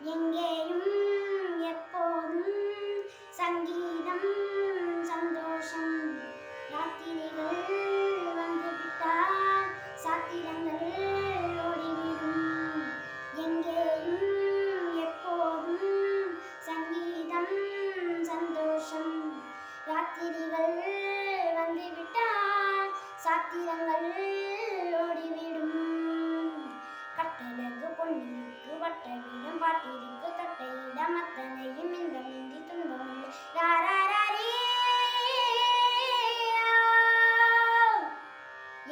எங்கேயும் எப்போதும் சங்கீதம் சந்தோஷம். ராத்திரிகள் வந்துவிட்டால் சாத்திரங்கள் ஓடிவிடும். எங்கேயும் எப்போதும் சங்கீதம் சந்தோஷம். ராத்திரிகள் வந்துவிட்டால் சாத்திரங்கள் ஓடிவிடும். கட்டழகு பொன்னிருக்கு வட்டவிடம் பாட்டிற்கு தட்டையிடம் அத்தனையும் இந்த மிந்தி துன்பமில்லை.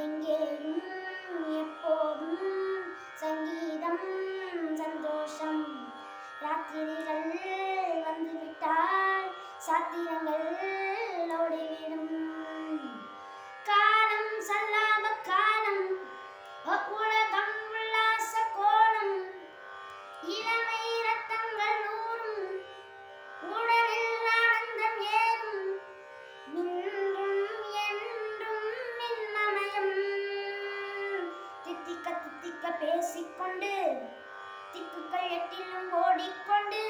எங்கேயும் எப்போதும் சங்கீதம் சந்தோஷம். ராத்திரிகள் வந்துவிட்டால் சாத்திரங்கள் ஓடிவிடும். காலம் சல்லாப காலம் உலகம் உல்லாச கோலம். இளமை ரத்தங்கள் ஊறும் உடலில் ஆனந்தம் ஏறும். நின்றும் என்றும் மின்னமயம். தித்திக்க தித்திக்க பேசிக்கொண்டு திக்குகள் எட்டிலும் ஓடிக்கொண்டு